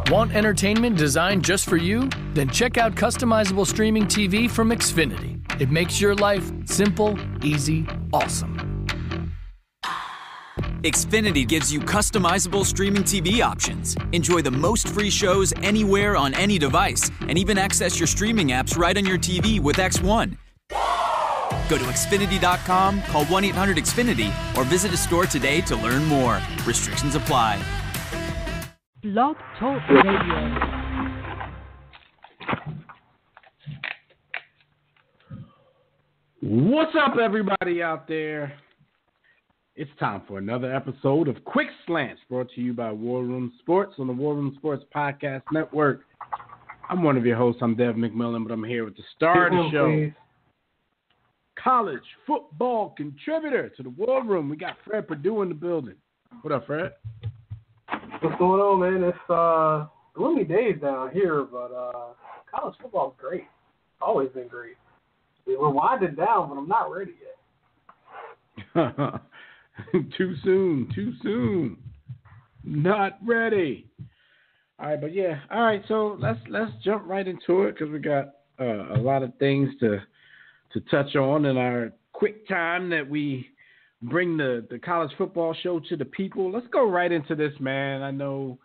Want entertainment designed just for you? Then check out customizable streaming TV from Xfinity. It makes your life simple, easy, awesome. Xfinity gives you customizable streaming TV options. Enjoy the most free shows anywhere on any device, and even access your streaming apps right on your TV with X1. Go to Xfinity.com, call 1-800-XFINITY, or visit a store today to learn more. Restrictions apply. Blog Talk Radio. What's up, everybody out there? It's time for another episode of Quick Slants, brought to you by War Room Sports on the War Room Sports Podcast Network. I'm one of your hosts. I'm Dev McMillan, but I'm here with the star of the show, college football contributor to the War Room. We got Fred Perdue in the building. What up, Fred? What's going on, man? It's gloomy days down here, but college football is great. Always been great. We're winding down, but I'm not ready yet. Too soon. Not ready. All right, but yeah. All right, so let's jump right into it because we got a lot of things to touch on in our quick time that we bring the college football show to the people. Let's go right into this, man. I know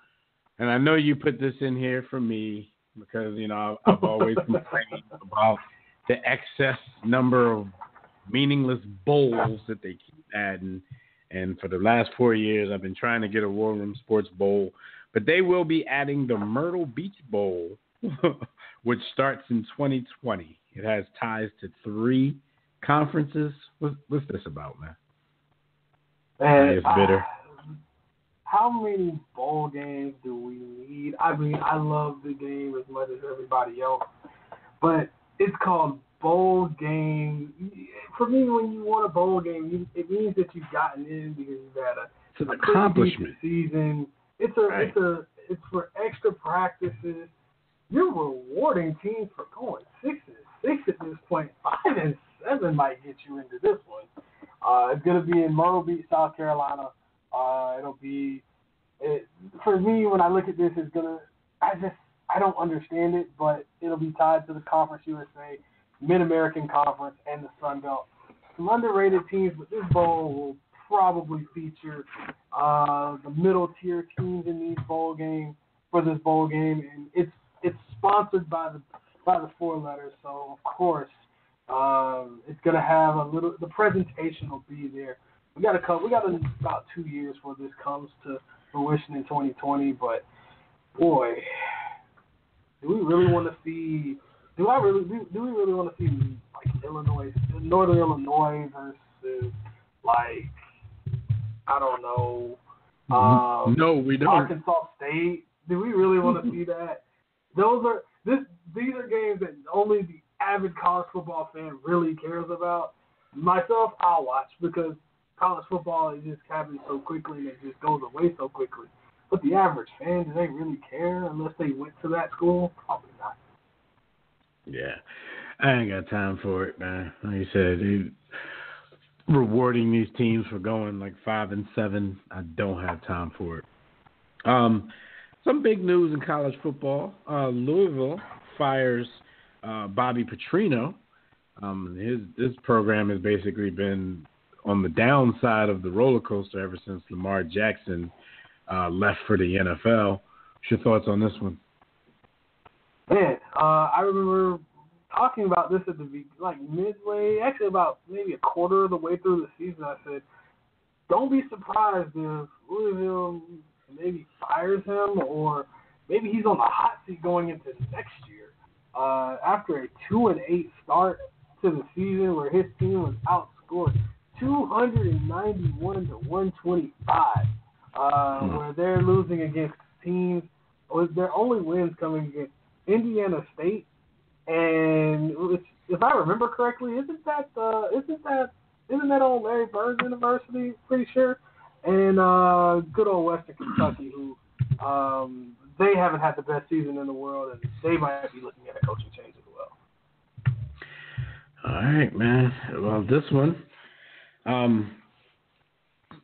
you put this in here for me because, you know, I've always complained about the excess number of meaningless bowls that they keep adding. And for the last 4 years, I've been trying to get a War Room Sports Bowl. But they will be adding the Myrtle Beach Bowl, which starts in 2020. It has ties to 3 conferences. What's this about, man? It's bitter. How many bowl games do we need? I mean, I love the game as much as everybody else, but it's called bowl game. For me, when you want a bowl game, it means that you've gotten in because you've had it's an accomplishment season. It's for extra practices. You're rewarding teams for going 6-6 at this point. 5-7 might get you into this one. It's going to be in Myrtle Beach, South Carolina. For me, when I look at this, I don't understand it, but it'll be tied to the Conference USA, Mid-American Conference, and the Sun Belt. Some underrated teams, but this bowl will probably feature the middle-tier teams in these bowl games for this bowl game, and it's sponsored by the 4 letters, so of course it's going to have the presentation will be there. We got about 2 years before this comes to fruition in 2020, but boy, do we really want to see like Northern Illinois versus like, I don't know, no, we don't. Arkansas State? Do we really want to see that? These are games that only the avid college football fan really cares about. Myself, I'll watch because college football is just happening so quickly and it just goes away so quickly. But the average fan, do they really care unless they went to that school? Probably not. Yeah, I ain't got time for it, man. Like you said, rewarding these teams for going like 5-7, I don't have time for it. Some big news in college football. Louisville fires Bobby Petrino. His program has basically been on the downside of the roller coaster ever since Lamar Jackson left for the NFL. What's your thoughts on this one? Man, I remember talking about this at midway, actually about maybe a quarter of the way through the season. I said, don't be surprised if Louisville maybe fires him or maybe he's on the hot seat going into next year. After a 2-8 start to the season where his team was outscored 291-125, where they're losing against teams, their only wins coming against Indiana State, and if I remember correctly, isn't that old Larry Bird University? Pretty sure, and good old Western Kentucky, who they haven't had the best season in the world, and they might be looking at a coaching change as well. All right, man. Well, this one,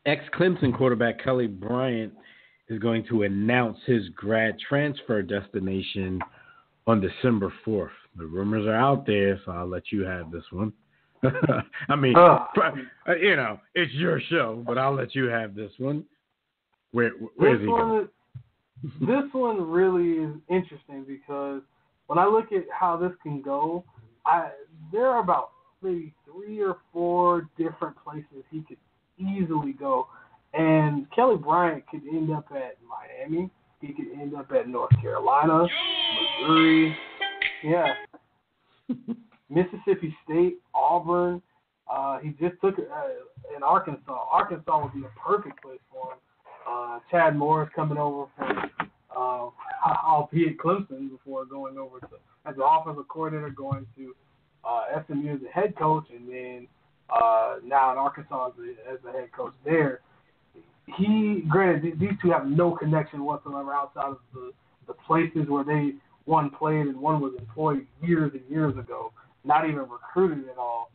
ex-Clemson quarterback Kelly Bryant is going to announce his grad transfer destination on December 4th. The rumors are out there, so I'll let you have this one. I mean, it's your show, but I'll let you have this one. Where's he going? This one really is interesting because when I look at how this can go, there are about maybe 3 or 4 different places he could easily go. And Kelly Bryant could end up at Miami. He could end up at North Carolina, Missouri, Mississippi State, Auburn. He just took it in Arkansas. Arkansas would be a perfect place for him. Chad Morris coming over from, albeit Clemson, before going over to as an offensive coordinator, going to SMU as a head coach, and then now in Arkansas as the head coach there. Granted, these two have no connection whatsoever outside of the places where one played and one was employed years and years ago, not even recruited at all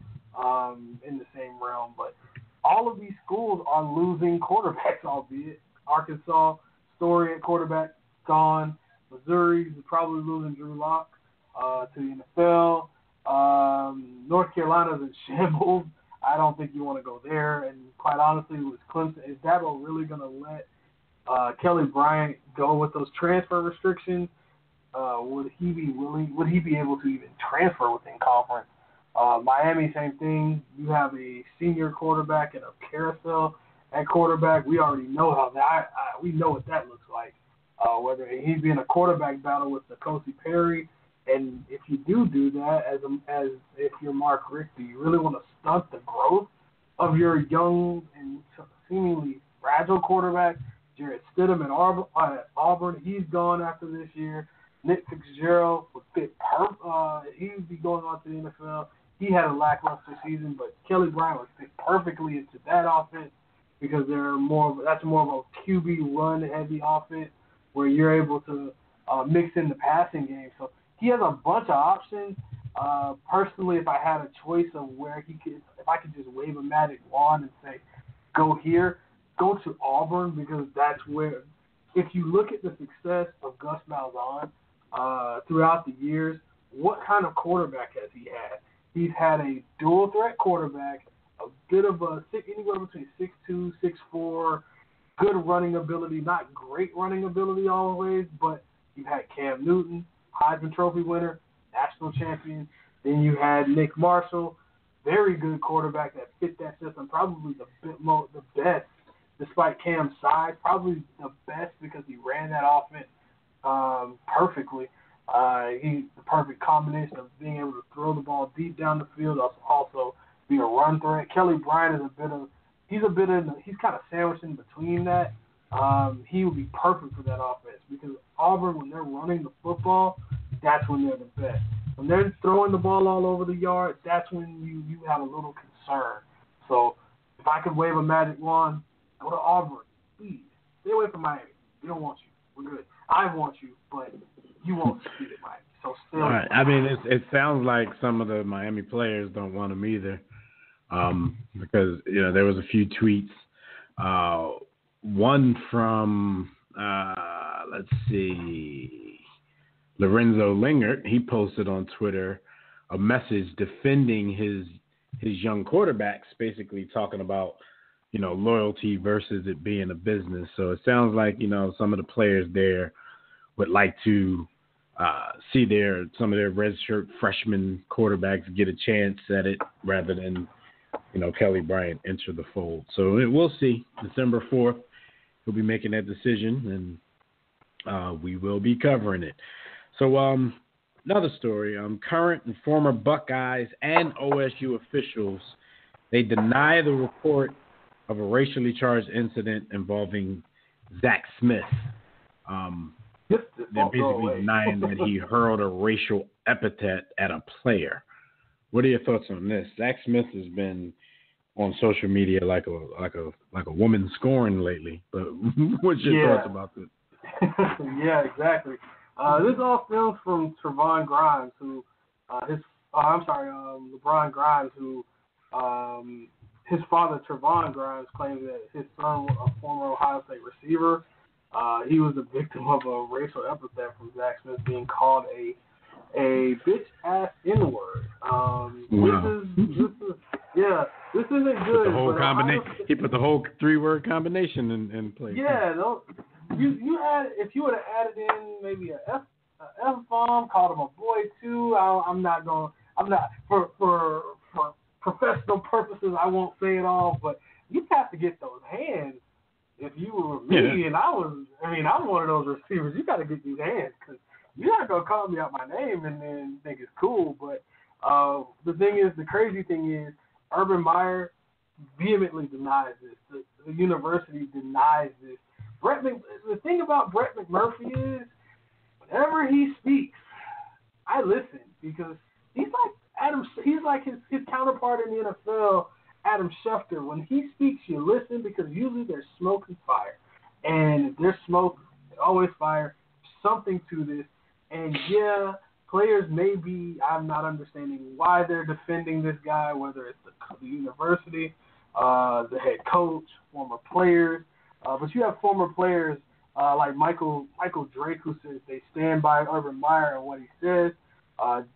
in the same realm. But all of these schools are losing quarterbacks, albeit Arkansas, Story at quarterback, gone. Missouri is probably losing Drew Lock to the NFL. North Carolina's in shambles. I don't think you want to go there. And quite honestly, with Clemson, is Dabo really going to let Kelly Bryant go with those transfer restrictions? Would he be willing? Would he be able to even transfer within conference? Miami, same thing. You have a senior quarterback and a carousel at quarterback. We already know how that. We know what that looks like. Whether he'd be in a quarterback battle with N'Kosi Perry, and if you do that, as if you're Mark Richt, do you really want to stunt the growth of your young and seemingly fragile quarterback? Jarrett Stidham at Auburn, he's gone after this year. Nick Fitzgerald would fit he would be going on to the NFL. He had a lackluster season, but Kelly Bryant would fit perfectly into that offense because that's more of a QB run heavy offense where you're able to mix in the passing game. So he has a bunch of options. Personally, if I had a choice of if I could just wave a magic wand and say, go here, go to Auburn, because that's where, if you look at the success of Gus Malzahn throughout the years, what kind of quarterback has he had? He's had a dual threat quarterback, a bit of anywhere between 6'2", 6'4", good running ability, not great running ability always, but you had Cam Newton, Heisman Trophy winner, national champion. Then you had Nick Marshall, very good quarterback that fit that system, probably the best, despite Cam's size, probably the best because he ran that offense perfectly. He's the perfect combination of being able to throw the ball deep down the field, also be a run threat. Kelly Bryant is he's kind of sandwiched in between that. He would be perfect for that offense because Auburn, when they're running the football, that's when they're the best. When they're throwing the ball all over the yard, that's when you have a little concern. So if I could wave a magic wand, go to Auburn. Please, stay away from Miami. We don't want you. We're good. I want you, but you won't succeed at Miami. So stay away. All right. I mean, it sounds like some of the Miami players don't want him either, because there was a few tweets. One from let's see, Lorenzo Lingert. He posted on Twitter a message defending his young quarterbacks, basically talking about loyalty versus it being a business. So it sounds like some of the players there would like to see some of their redshirt freshman quarterbacks get a chance at it rather than Kelly Bryant enter the fold. So we'll see. December 4th, he'll be making that decision, and we will be covering it. So another story. Current and former Buckeyes and OSU officials, they deny the report of a racially charged incident involving Zach Smith. They're basically denying that he hurled a racial epithet at a player. What are your thoughts on this? Zach Smith has been on social media like a woman scorned lately. But what's your thoughts about this? Yeah, exactly. This all stems from Trevon Grimes, who LeBron Grimes, who his father Trevon Grimes claims that his son, a former Ohio State receiver, He was a victim of a racial epithet from Zach Smith being called a bitch ass N-word. This isn't good. The whole combination. He put the whole 3-word combination in place. Yeah, you add, if you would have added in maybe a F bomb, called him a boy too. I'm not for professional purposes. I won't say it all, but you have to get those hands. If you were me and I'm one of those receivers, you got to get these hands because you're not gonna call me out my name and then think it's cool. But the crazy thing is, Urban Meyer vehemently denies this. The university denies this. The thing about Brett McMurphy is, whenever he speaks, I listen because he's like his counterpart in the NFL, Adam Schefter. When he speaks, you listen because usually there's smoke and fire, and if there's smoke, there's always fire. Something to this, and yeah. Players may be, I'm not understanding why they're defending this guy, whether it's the university, the head coach, former players. But you have former players like Michael Drake, who says they stand by Urban Meyer and what he says.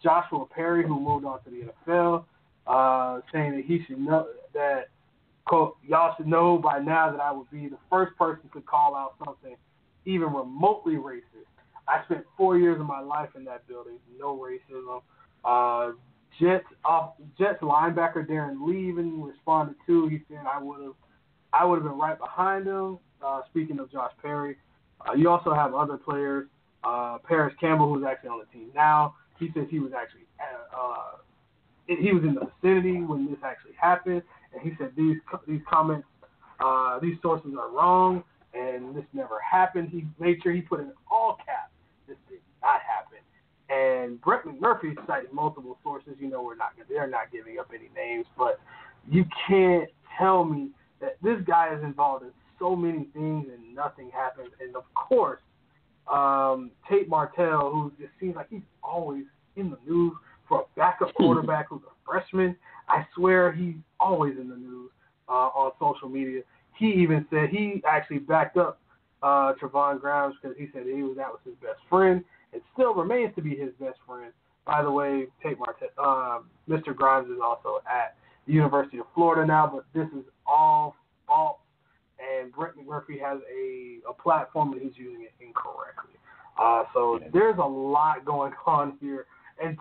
Joshua Perry, who moved on to the NFL, saying that he should know that, quote, y'all should know by now that I would be the first person to call out something even remotely racist. I spent 4 years of my life in that building. No racism. Jets linebacker Darren Lee even responded too. He said I would have been right behind him. Speaking of Josh Perry, you also have other players. Paris Campbell, who's actually on the team now. He says he was actually he was in the vicinity when this actually happened, and he said these comments, these sources are wrong, and this never happened. He made sure he put in all caps. This did not happen. And Brett McMurphy cited multiple sources. You know, they're not giving up any names, but you can't tell me that this guy is involved in so many things and nothing happens. And of course, Tate Martell, who just seems like he's always in the news for a backup quarterback who's a freshman. I swear he's always in the news on social media. He even said he actually backed up Trevon Grimes because he said that was his best friend. It still remains to be his best friend. By the way, Tate Martell, Mr. Grimes is also at the University of Florida now, but this is all false. And Brett McMurphy has a platform and he's using it incorrectly. So there's a lot going on here. And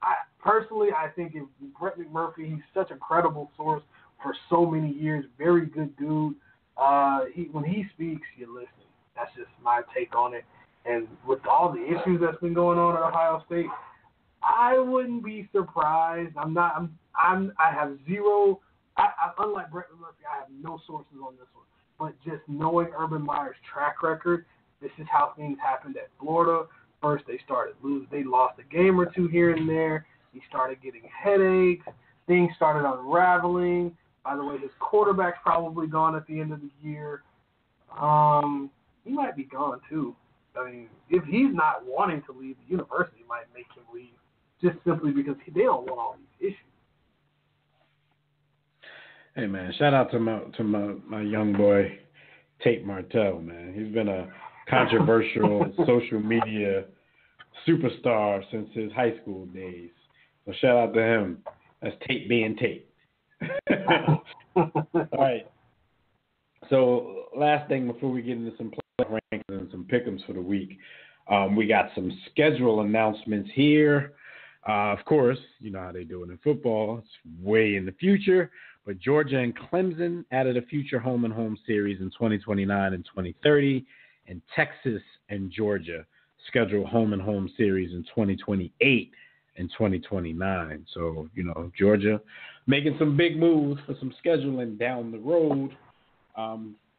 I think if Brett McMurphy, he's such a credible source for so many years, very good dude. When he speaks, you listen. That's just my take on it. And with all the issues that's been going on at Ohio State, I wouldn't be surprised. I have zero. Unlike Brett McMurphy, I have no sources on this one. But just knowing Urban Meyer's track record, this is how things happened at Florida. First, they started losing. They lost a game or two here and there. He started getting headaches. Things started unraveling. By the way, his quarterback's probably gone at the end of the year. He might be gone, too. I mean, if he's not wanting to leave, the university might make him leave just simply because they don't want all these issues. Hey, man, shout out to my young boy, Tate Martell, man. He's been a controversial social media superstar since his high school days. So shout out to him. That's Tate being Tate. All right. So last thing before we get into some play rankings and some pick'ems for the week, we got some schedule announcements here. Of course, you know how they do it in football. It's way in the future. But Georgia and Clemson added a future home-and-home series in 2029 and 2030. And Texas and Georgia schedule home-and-home series in 2028 and 2029. So, you know, Georgia making some big moves for some scheduling down the road.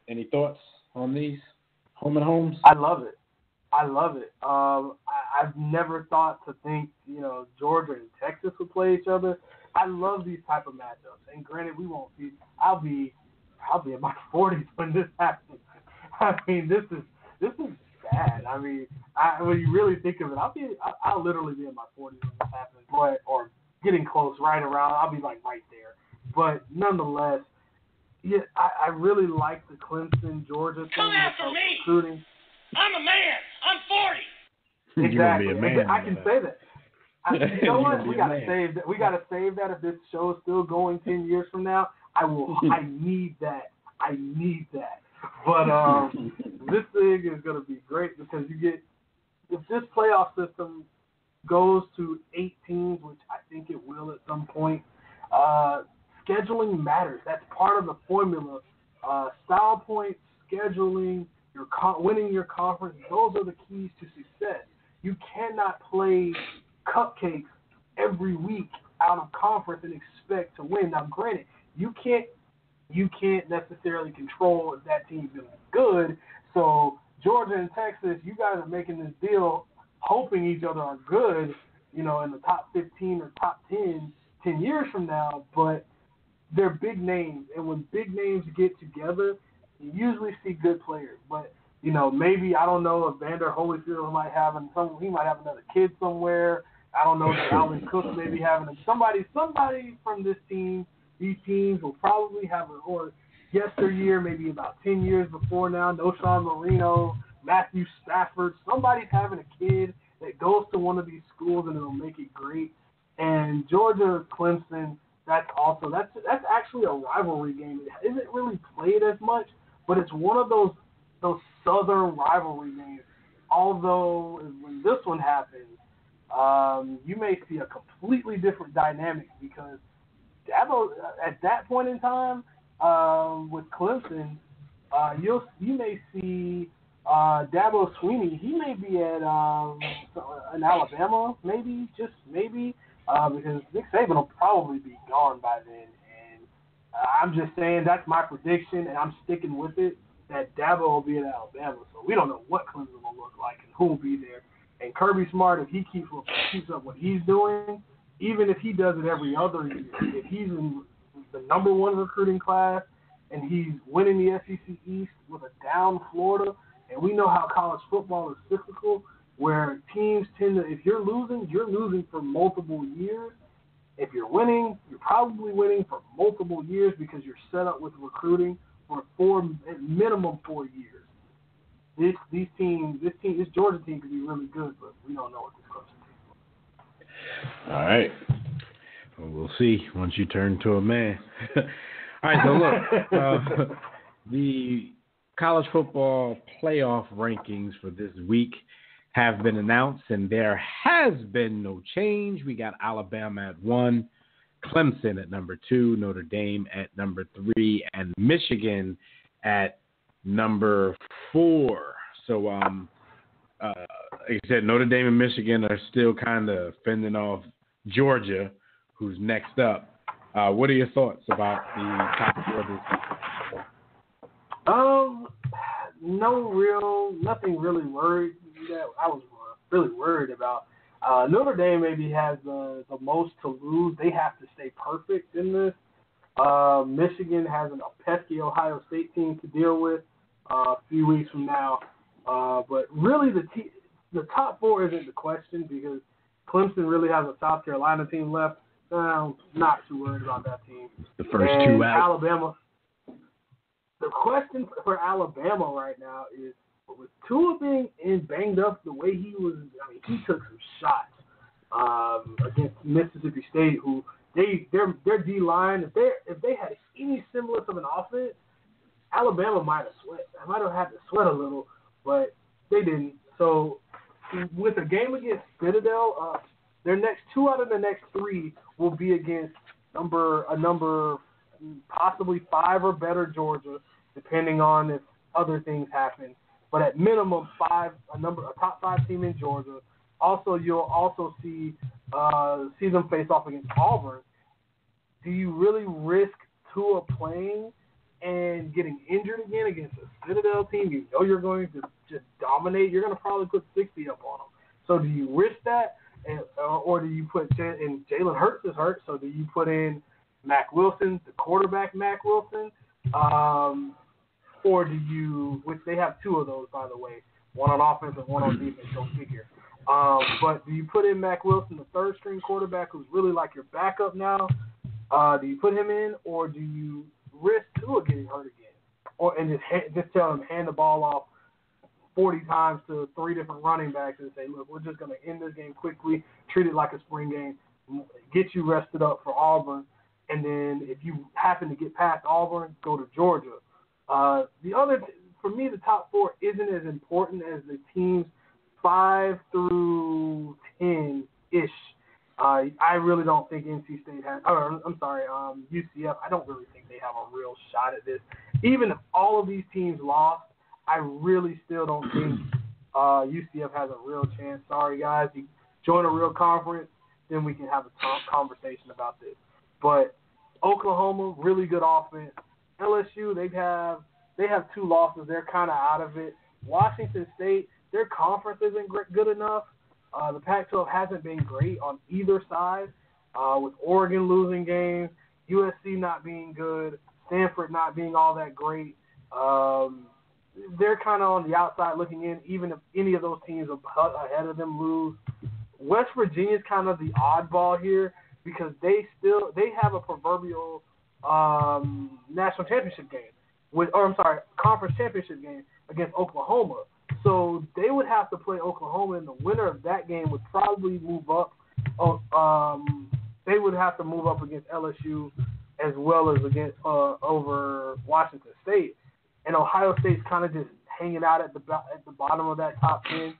Any thoughts on these home-and-homes? I love it. I've never thought to think, you know, Georgia and Texas would play each other. I love these type of matchups. And granted, we won't see. I'll be in my 40s when this happens. I mean, this is bad. I mean, when you really think of it, I'll literally be in my 40s when this happens, or getting close, right around. I'll be like right there. But nonetheless, Yeah, I really like the Clemson, Georgia thing. Come after me! Recruiting. I'm a man. I'm 40. Exactly. You're gonna be a man. I can say that. You know what? We gotta man. save that. We gotta save that if this show is still going 10 years from now. I need that. I need that. But this thing is gonna be great because if this playoff system goes to 8 teams, which I think it will at some point, scheduling matters. That's part of the formula. Style points, scheduling, winning your conference, those are the keys to success. You cannot play cupcakes every week out of conference and expect to win. Now, granted, you can't necessarily control if that team's going to be good. So Georgia and Texas, you guys are making this deal hoping each other are good, in the top 15 or top 10 years from now, but they're big names, and when big names get together, you usually see good players. But maybe I don't know if Vander Holyfield might have another kid somewhere. I don't know if Alvin Cook may be having somebody from this team. These teams will probably have or yesteryear, maybe about 10 years before now. Noshawn Marino, Matthew Stafford. Somebody's having a kid that goes to one of these schools and it'll make it great. And Georgia, Clemson. That's actually a rivalry game. It isn't really played as much, but it's one of those southern rivalry games. Although when this one happens, you may see a completely different dynamic because Dabo at that point in time with Clemson, you may see Dabo Swinney. He may be at in Alabama, maybe. Because Nick Saban will probably be gone by then. And I'm just saying that's my prediction, and I'm sticking with it, that Dabo will be at Alabama. So we don't know what Clemson will look like and who will be there. And Kirby Smart, if he keeps up what he's doing, even if he does it every other year, if he's in the number one recruiting class and he's winning the SEC East with a down Florida, and we know how college football is cyclical, where teams tend to, if you're losing for multiple years. If you're winning, you're probably winning for multiple years because you're set up with recruiting for at minimum 4 years. This Georgia team could be really good, but we don't know what this Clemson team is. All right. Well, we'll see once you turn to a man. All right, so look, the college football playoff rankings for this week have been announced, and there has been no change. We got Alabama at 1, Clemson at number 2, Notre Dame at number 3, and Michigan at number 4. So, like I said, Notre Dame and Michigan are still kind of fending off Georgia, who's next up. What are your thoughts about the top 4 this week? Nothing really worried that I was really worried about. Notre Dame maybe has the most to lose. They have to stay perfect in this. Michigan has a pesky Ohio State team to deal with a few weeks from now. But really, the top 4 isn't the question because Clemson really has a South Carolina team left. I'm not too worried about that team. The first 2 out. Alabama. The question for Alabama right now is, with Tua being banged up the way he was, he took some shots against Mississippi State, who their D-line, if they had any semblance of an offense, Alabama might have had to sweat a little, but they didn't. So with a game against Citadel, their next 2 out of the next 3 will be against a number possibly 5 or better Georgia, depending on if other things happen. But at minimum 5, a top 5 team in Georgia. Also, you'll also see them face off against Auburn. Do you really risk Tua playing and getting injured again against a Citadel team? You know you're going to just dominate. You're going to probably put 60 up on them. So do you risk that, or do you put and Jalen Hurts is hurt? So do you put in Mack Wilson, the quarterback Mack Wilson? Or do you, which they have 2 of those, by the way, one on offense and one on defense, go figure. But do you put in Mack Wilson, the third-string quarterback who's really like your backup now? Do you put him in, or do you risk Tua getting hurt again, and just tell him hand the ball off 40 times to 3 different running backs and say, look, we're just going to end this game quickly, treat it like a spring game, get you rested up for Auburn, and then if you happen to get past Auburn, go to Georgia. For me, the top 4 isn't as important as the teams 5 through 10-ish. I really don't think NC State has – UCF, I don't really think they have a real shot at this. Even if all of these teams lost, I really still don't think UCF has a real chance. Sorry, guys. You join a real conference, then we can have a conversation about this. But Oklahoma, really good offense. LSU, they have 2 losses. They're kind of out of it. Washington State, their conference isn't good enough. The Pac-12 hasn't been great on either side, with Oregon losing games, USC not being good, Stanford not being all that great. They're kind of on the outside looking in, even if any of those teams ahead of them lose. West Virginia's kind of the oddball here because they have a proverbial national championship game, conference championship game against Oklahoma. So they would have to play Oklahoma, and the winner of that game would probably move up. They would have to move up against LSU as well as against over Washington State. And Ohio State's kind of just hanging out at the bottom of that top 10,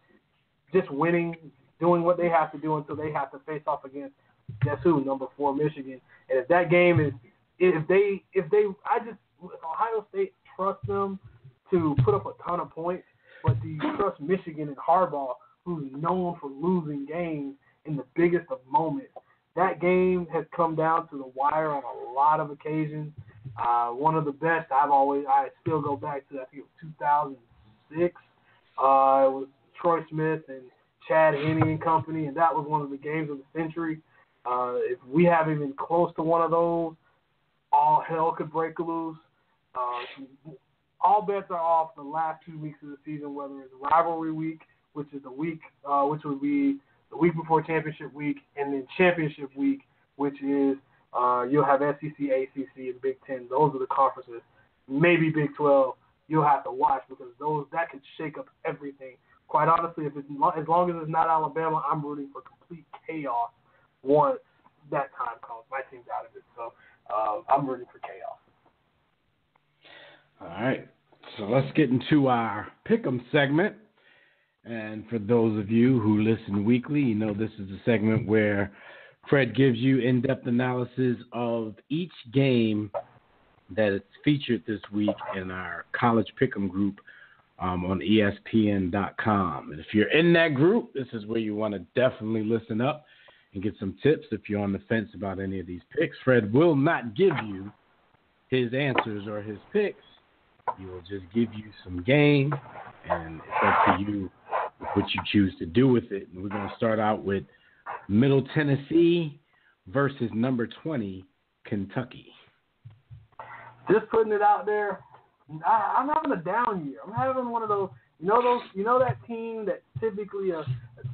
just winning, doing what they have to do until they have to face off against guess who, number 4 Michigan. And if that game is, Ohio State trusts them to put up a ton of points, but do you trust Michigan and Harbaugh, who's known for losing games in the biggest of moments? That game has come down to the wire on a lot of occasions. One of the best I still go back to, I think it was 2006. It was Troy Smith and Chad Henne and company, and that was one of the games of the century. If we have even close to one of those, all hell could break loose. All bets are off the last 2 weeks of the season, whether it's rivalry week, which is the week, which would be the week before championship week, and then championship week, which is you'll have SEC, ACC, and Big Ten. Those are the conferences. Maybe Big 12 you'll have to watch because that could shake up everything. Quite honestly, as long as it's not Alabama, I'm rooting for complete chaos once that time comes. My team's out of it, so I'm rooting for chaos. All right, so let's get into our Pick'em segment. And for those of you who listen weekly, you know this is a segment where Fred gives you in-depth analysis of each game that is featured this week in our College Pick'em group on ESPN.com. And if you're in that group, this is where you want to definitely listen up and get some tips if you're on the fence about any of these picks. Fred will not give you his answers or his picks. He will just give you some game, and it's up to you what you choose to do with it. And we're going to start out with Middle Tennessee versus number 20, Kentucky. Just putting it out there, I'm having a down year. I'm having one of those, you know that team that typically a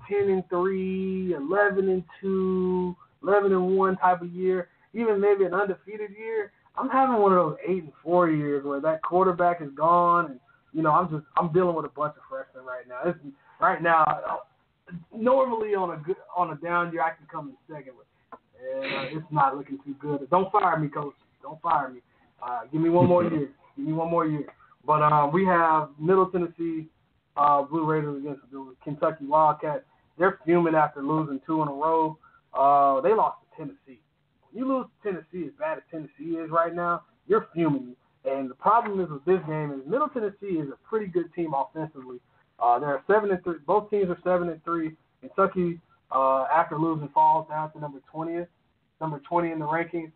10-3, 11-2, 11-1 type of year, even maybe an undefeated year. I'm having one of those 8-4 years where that quarterback is gone, and I'm dealing with a bunch of freshmen right now. Normally on a down year I can come in second, and it's not looking too good. Don't fire me, coach. Don't fire me. Give me one more year. But we have Middle Tennessee Blue Raiders against the Kentucky Wildcats. They're fuming after losing 2 in a row. They lost to Tennessee. When you lose to Tennessee as bad as Tennessee is right now, you're fuming. And the problem is with this game is Middle Tennessee is a pretty good team offensively. They're 7-3. Both teams are 7-3. Kentucky, after losing, falls down to number 20 in the rankings.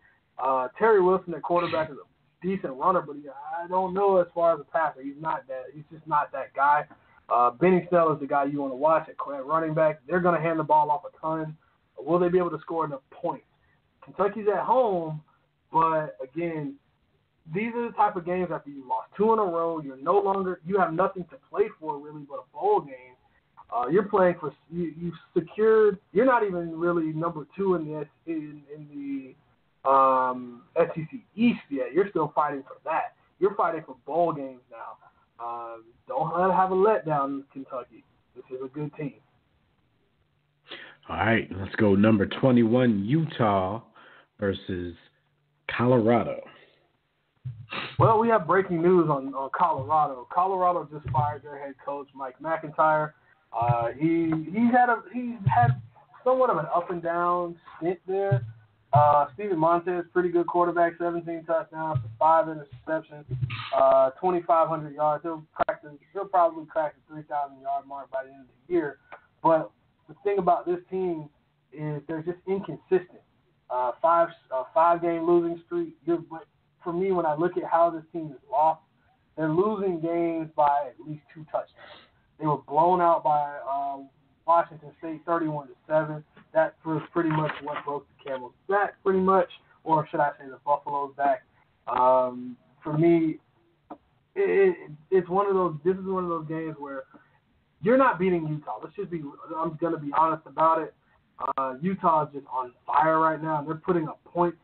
Terry Wilson, at quarterback, is a decent runner, but I don't know as far as a passer. He's just not that guy. Benny Snell is the guy you want to watch at running back. They're going to hand the ball off a ton. Will they be able to score enough points? Kentucky's at home, but again, these are the type of games after you lost 2 in a row. You have nothing to play for really but a bowl game. You're playing for you've secured. You're not even really number 2 in the SEC East yet. You're still fighting for that. You're fighting for bowl games now. Don't let it have a letdown in Kentucky. This is a good team. All right, let's go number 21, Utah versus Colorado. Well, we have breaking news on Colorado. Colorado just fired their head coach, Mike McIntyre. He's had somewhat of an up and down stint there. Steven Montez, pretty good quarterback, 17 touchdowns, 5 interceptions, 2,500 yards. He'll probably crack the 3,000-yard mark by the end of the year. But the thing about this team is they're just inconsistent. Five-game losing streak. But for me, when I look at how this team is lost, they're losing games by at least 2 touchdowns. They were blown out by Washington State 31-7. That was pretty much what broke the camel's back, pretty much, or should I say the Buffalo's back. For me, it's one of those. This is one of those games where you're not beating Utah. I'm gonna be honest about it. Utah is just on fire right now, and they're putting up points.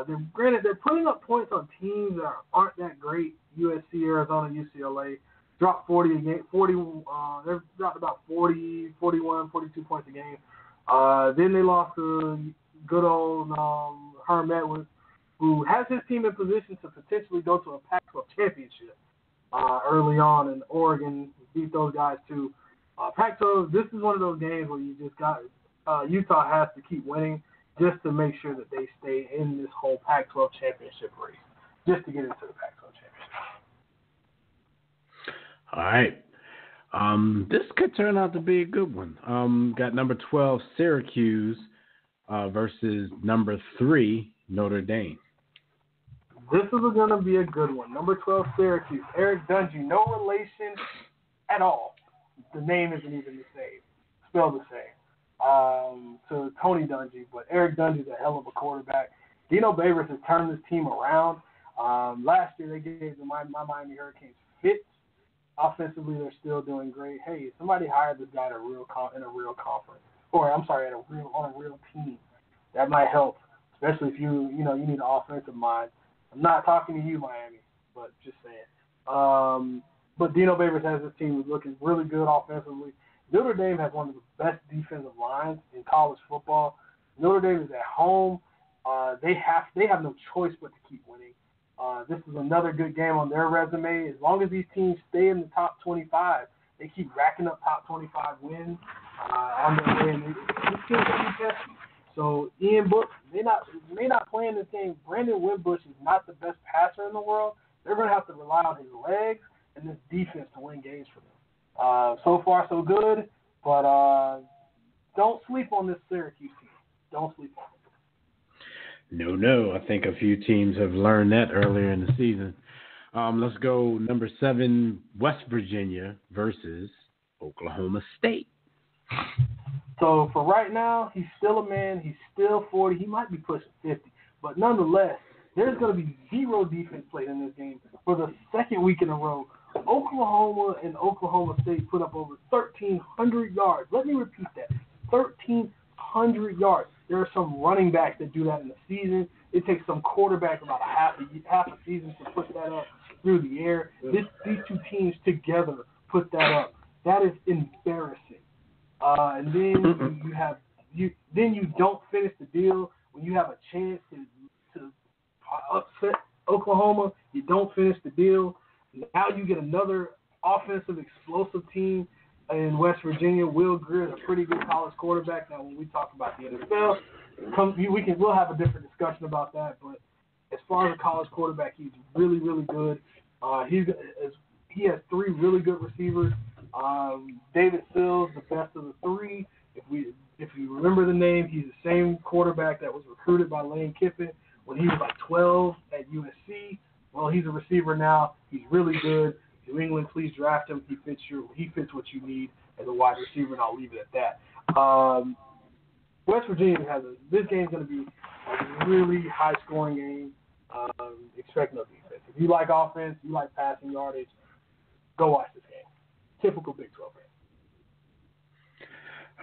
They're putting up points on teams that aren't that great. USC, Arizona, UCLA dropped 40 a game. They've dropped about 40, 41, 42 points a game. Then they lost to good old Herm Edwards, who has his team in position to potentially go to a Pac-12 championship early on, and Oregon beat those guys too. Pac-12, this is one of those games where you just got Utah has to keep winning just to make sure that they stay in this whole Pac-12 championship race, just to get into the Pac-12 championship. All right. This could turn out to be a good one. Got number 12, Syracuse versus number 3, Notre Dame. This is going to be a good one. Number 12, Syracuse. Eric Dungey, no relation at all. The name isn't even the same. Spelled the same. To Tony Dungy, but Eric Dungey's a hell of a quarterback. Dino Babers has turned this team around. Last year they gave my Miami Hurricanes fits. Offensively, they're still doing great. Hey, somebody hired this guy in a real conference, or I'm sorry, on a real team. That might help, especially if you need an offensive mind. I'm not talking to you, Miami, but just saying. But Dino Babers has his team looking really good offensively. Notre Dame has one of the best defensive lines in college football. Notre Dame is at home. They have no choice but to keep winning. This is another good game on their resume. As long as these teams stay in the top 25, they keep racking up top 25 wins on their way. And this team keep testing. So Ian Book may not play in this game. Brandon Wimbush is not the best passer in the world. They're going to have to rely on his legs and this defense to win games for them. So far, so good. But don't sleep on this Syracuse team. Don't sleep on it. No. I think a few teams have learned that earlier in the season. Let's go number 7, West Virginia versus Oklahoma State. So for right now, he's still a man. He's still 40. He might be pushing 50. But nonetheless, there's going to be zero defense played in this game for the second week in a row. Oklahoma and Oklahoma State put up over 1,300 yards. Let me repeat that. 1,300 yards. There are some running backs that do that in the season. It takes some quarterback about half a season to put that up through the air. These two teams together put that up. That is embarrassing. And then you don't finish the deal when you have a chance to upset Oklahoma. You don't finish the deal. Now you get another offensive explosive team in West Virginia. Will Greer is a pretty good college quarterback. Now, when we talk about the NFL, we'll have a different discussion about that. But as far as a college quarterback, he's really, really good. He has 3 really good receivers. David Sills, the best of the 3. If you remember the name, he's the same quarterback that was recruited by Lane Kiffin when he was like 12 at USC. Well, he's a receiver now. He's really good. New England, please draft him. He fits what you need as a wide receiver, and I'll leave it at that. West Virginia this game's going to be a really high-scoring game. Expect no defense. If you like offense, you like passing yardage, go watch this game. Typical Big 12 game.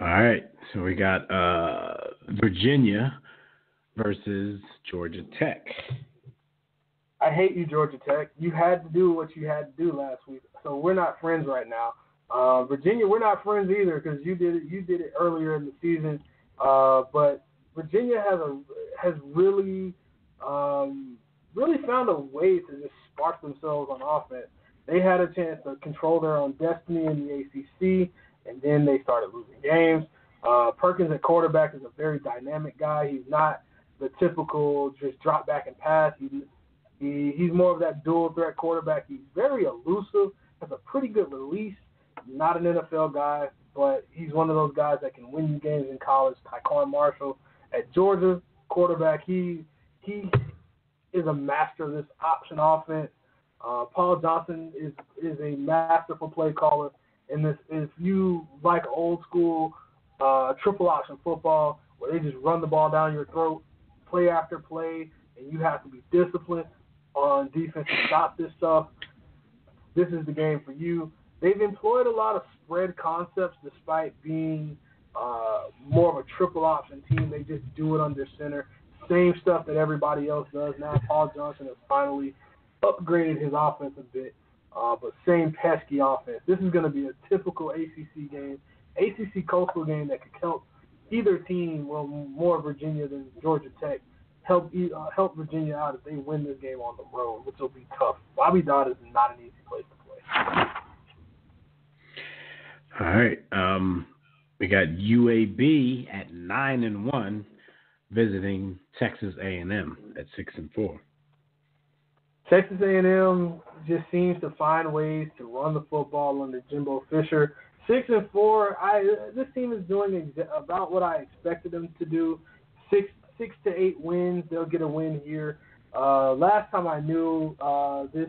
All right, so we got Virginia versus Georgia Tech. I hate you, Georgia Tech. You had to do what you had to do last week, so we're not friends right now. Virginia, we're not friends either because you did it earlier in the season. But Virginia has really found a way to just spark themselves on offense. They had a chance to control their own destiny in the ACC, and then they started losing games. Perkins at quarterback is a very dynamic guy. He's not the typical just drop back and pass. He's more of that dual threat quarterback. He's very elusive, has a pretty good release. Not an NFL guy, but he's one of those guys that can win you games in college. Tyquan Marshall at Georgia, quarterback. He is a master of this option offense. Paul Johnson is a masterful play caller. And if you like old school triple option football where they just run the ball down your throat, play after play, and you have to be disciplined on defense to stop this stuff, this is the game for you. They've employed a lot of spread concepts despite being more of a triple option team. They just do it under center. Same stuff that everybody else does now. Paul Johnson has finally upgraded his offense a bit, but same pesky offense. This is going to be a typical ACC game, ACC Coastal game that could help either team, well, more Virginia than Georgia Tech, help Virginia out if they win this game on the road, which will be tough. Bobby Dodd is not an easy place to play. All right. We got UAB at 9-1 visiting Texas A&M at 6-4. Texas A&M just seems to find ways to run the football under Jimbo Fisher. 6-4. This team is doing about what I expected them to do. 6 to 8 wins. They'll get a win here. Last time I knew this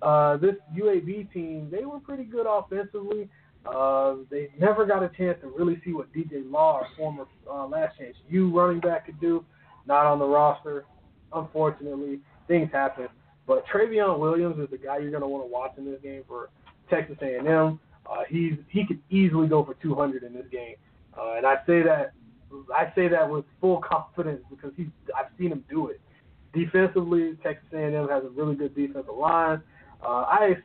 UAB team, they were pretty good offensively. They never got a chance to really see what DJ Law, our former last chance running back, could do. Not on the roster, unfortunately. Things happen. But Travion Williams is the guy you're going to want to watch in this game for Texas A&M. He could easily go for 200 in this game, and I say that with full confidence because I've seen him do it. Defensively, Texas A&M has a really good defensive line. I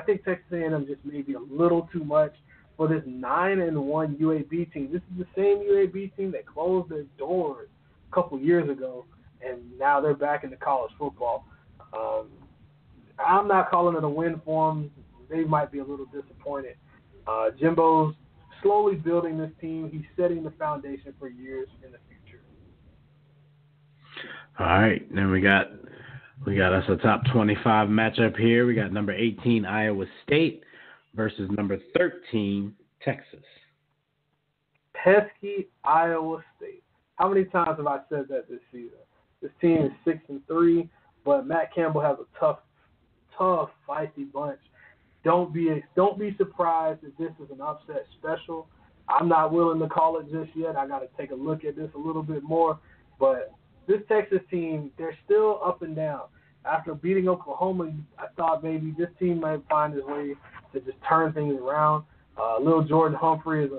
think Texas A&M just may be a little too much for this 9-1 UAB team. This is the same UAB team that closed their doors a couple years ago, and now they're back into college football. I'm not calling it a win for them. They might be a little disappointed. Jimbo's slowly building this team. He's setting the foundation for years in the future. All right, then we got us a top 25 matchup here. We got number 18 Iowa State versus number 13 Texas. Pesky Iowa State. How many times have I said that this season? This team is 6-3, but Matt Campbell has a tough, feisty bunch. Don't be surprised if this is an upset special. I'm not willing to call it just yet. I got to take a look at this a little bit more. But this Texas team, they're still up and down. After beating Oklahoma, I thought maybe this team might find his way to just turn things around. Little Jordan Humphrey is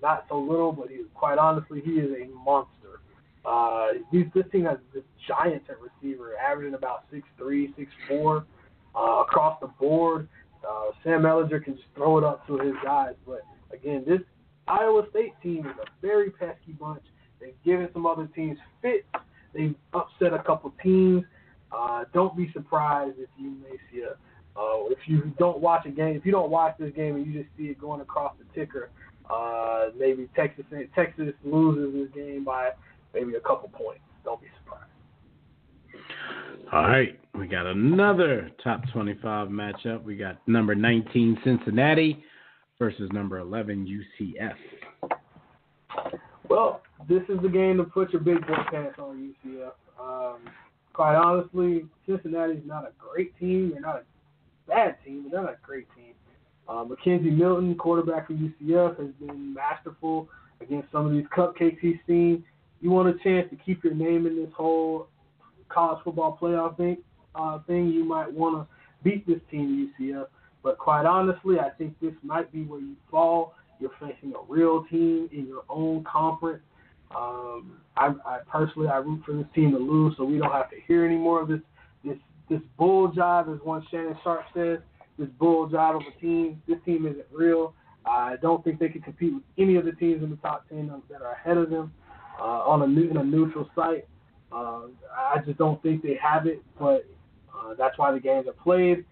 not so little, but quite honestly, he is a monster. This team has this giant at receiver, averaging about 6'3", 6'4", across the board. Sam Ehlinger can just throw it up to his guys. But, again, this Iowa State team is a very pesky bunch. They've given some other teams fits. They've upset a couple teams. Don't be surprised if you may see if you don't watch a game, if you don't watch this game and you just see it going across the ticker, maybe Texas loses this game by maybe a couple points. Don't be surprised. All right, we got another top 25 matchup. We got number 19 Cincinnati versus number 11 UCF. Well, this is the game to put your big boy pants on UCF. Quite honestly, Cincinnati's not a great team. They're not a bad team, but they're not a great team. Mackenzie Milton, quarterback for UCF, has been masterful against some of these cupcakes he's seen. You want a chance to keep your name in this whole college football playoff thing, you might want to beat this team, UCF. But quite honestly, I think this might be where you fall. You're facing a real team in your own conference. I personally root for this team to lose, so we don't have to hear any more of this bull jive, as one Shannon Sharp says. This bull jive of a team. This team isn't real. I don't think they can compete with any of the teams in the top 10 that are ahead of them in a neutral site. I just don't think they have it, but that's why the games are played.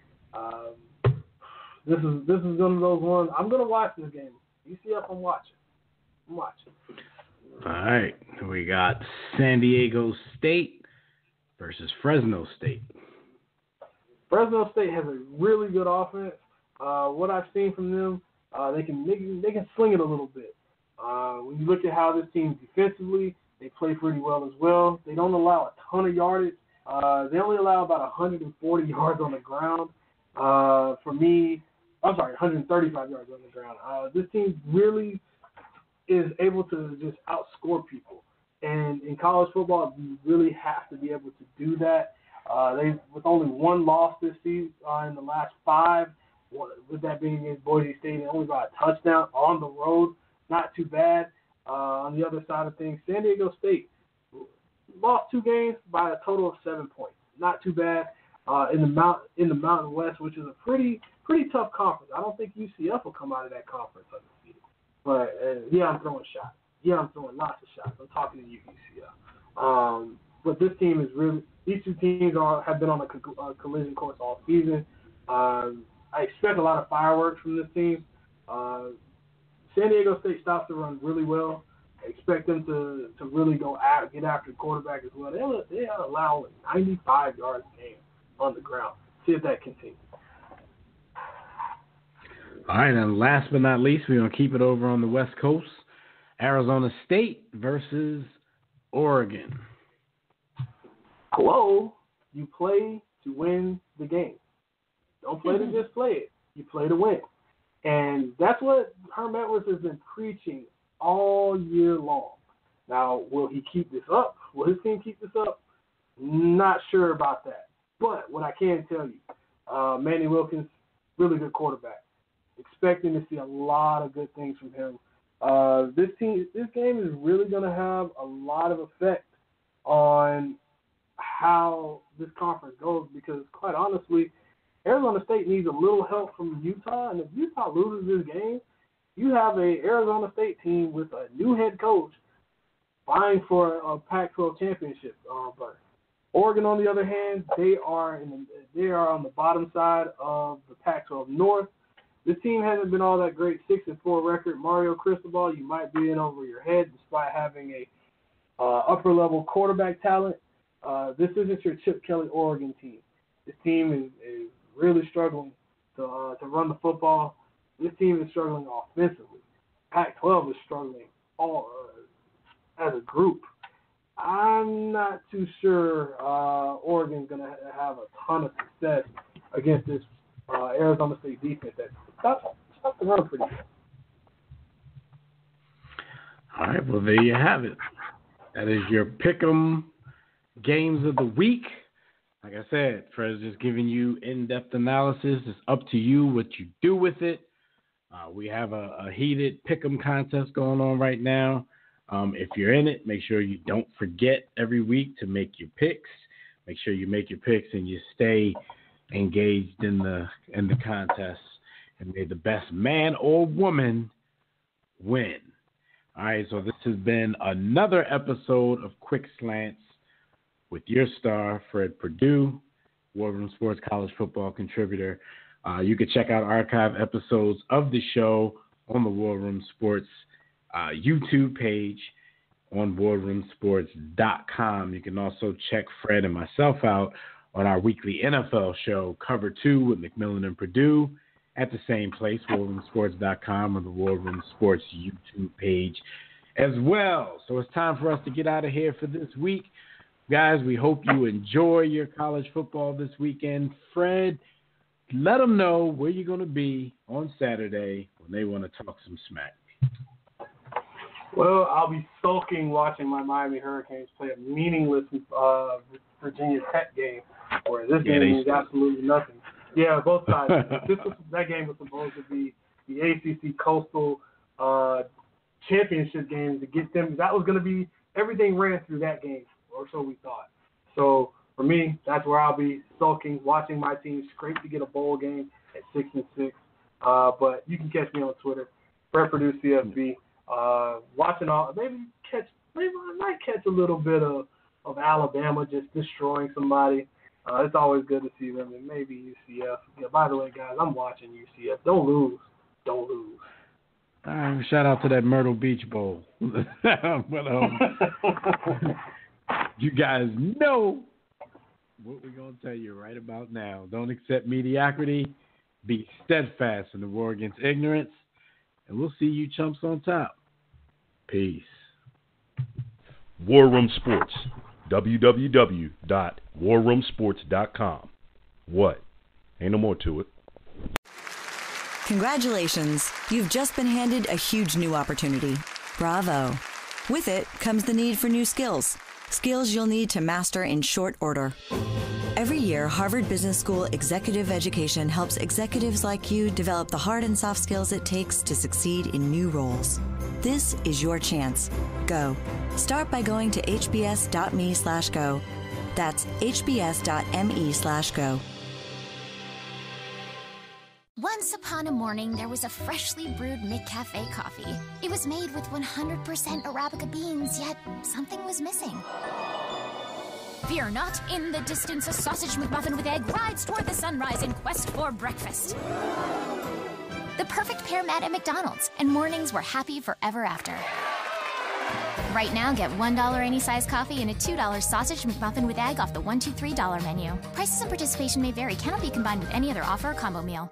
This is one of those ones. I'm gonna watch this game. UCF, I'm watching. All right, we got San Diego State versus Fresno State. Fresno State has a really good offense. What I've seen from them, they can sling it a little bit. When you look at how this team defensively, they play pretty well as well. They don't allow a ton of yardage. They only allow about 140 yards on the ground. 135 yards on the ground. This team really is able to just outscore people. And in college football, you really have to be able to do that. With only one loss this season in the last 5, with that being against Boise State, and only got a touchdown on the road. Not too bad. On the other side of things, San Diego State lost 2 games by a total of 7 points. Not too bad. In the Mountain West, which is a pretty tough conference. I don't think UCF will come out of that conference undefeated. But I'm throwing shots. I'm throwing lots of shots. I'm talking to you, UCF. But this team is really. These two teams have been on a collision course all season. I expect a lot of fireworks from this team. San Diego State stops the run really well. I expect them to really get after the quarterback as well. They allow 95 yards a game on the ground. See if that continues. All right, and last but not least, we're going to keep it over on the West Coast. Arizona State versus Oregon. Hello, you play to win the game. Don't play to just play it. You play to win. And that's what Herm Edwards has been preaching all year long. Now, will he keep this up? Will his team keep this up? Not sure about that. But what I can tell you, Manny Wilkins, really good quarterback. Expecting to see a lot of good things from him. This game is really going to have a lot of effect on how this conference goes because, quite honestly, Arizona State needs a little help from Utah, and if Utah loses this game, you have a Arizona State team with a new head coach vying for a Pac-12 championship. But Oregon, on the other hand, they are on the bottom side of the Pac-12 North. This team hasn't been all that great. 6-4 record. Mario Cristobal, you might be in over your head despite having a upper-level quarterback talent. This isn't your Chip Kelly Oregon team. This team is really struggling to run the football. This team is struggling offensively. Pac-12 is struggling as a group. I'm not too sure Oregon's going to have a ton of success against this Arizona State defense that stops the run pretty well. All right, well, there you have it. That is your Pick'em games of the week. Like I said, Fred's just giving you in-depth analysis. It's up to you what you do with it. We have a heated Pick'em contest going on right now. If you're in it, make sure you don't forget every week to make your picks. Make sure you make your picks and you stay engaged in the contest. And may the best man or woman win. All right, so this has been another episode of Quick Slants with your star, Fred Perdue, War Room Sports college football contributor. You can check out archive episodes of the show on the War Room Sports YouTube page on warroomsports.com. You can also check Fred and myself out on our weekly NFL show, Cover 2 with McMillan and Perdue, at the same place, warroomsports.com, or the War Room Sports YouTube page as well. So it's time for us to get out of here for this week. Guys, we hope you enjoy your college football this weekend. Fred, let them know where you're going to be on Saturday when they want to talk some smack. Well, I'll be sulking watching my Miami Hurricanes play a meaningless Virginia Tech game, where this game means absolutely nothing. Yeah, both sides. That game was supposed to be the ACC Coastal championship games to get them. That was going to be everything ran through that game, or so we thought. So for me, that's where I'll be sulking, watching my team scrape to get a bowl game at 6-6. But you can catch me on Twitter, Brett Purdue CFB. Watching all, maybe I might catch a little bit of Alabama just destroying somebody. It's always good to see them, and maybe UCF. Yeah, by the way, guys, I'm watching UCF. Don't lose. Shout out to that Myrtle Beach Bowl. But, you guys know what we're going to tell you right about now. Don't accept mediocrity. Be steadfast in the war against ignorance. And we'll see you chumps on top. Peace. War Room Sports. www.warroomsports.com. What? Ain't no more to it. Congratulations. You've just been handed a huge new opportunity. Bravo. With it comes the need for new skills. Skills you'll need to master in short order. Every year, Harvard Business School Executive Education helps executives like you develop the hard and soft skills it takes to succeed in new roles. This is your chance. Go. Start by going to hbs.me/go. That's hbs.me/go. Once upon a morning, there was a freshly brewed McCafe coffee. It was made with 100% Arabica beans, yet something was missing. Fear not, in the distance a sausage McMuffin with egg rides toward the sunrise in quest for breakfast. The perfect pair met at McDonald's, and mornings were happy forever after. Right now, get $1 any size coffee and a $2 sausage McMuffin with egg off the $1, $2, $3 menu. Prices and participation may vary. Cannot be combined with any other offer or combo meal.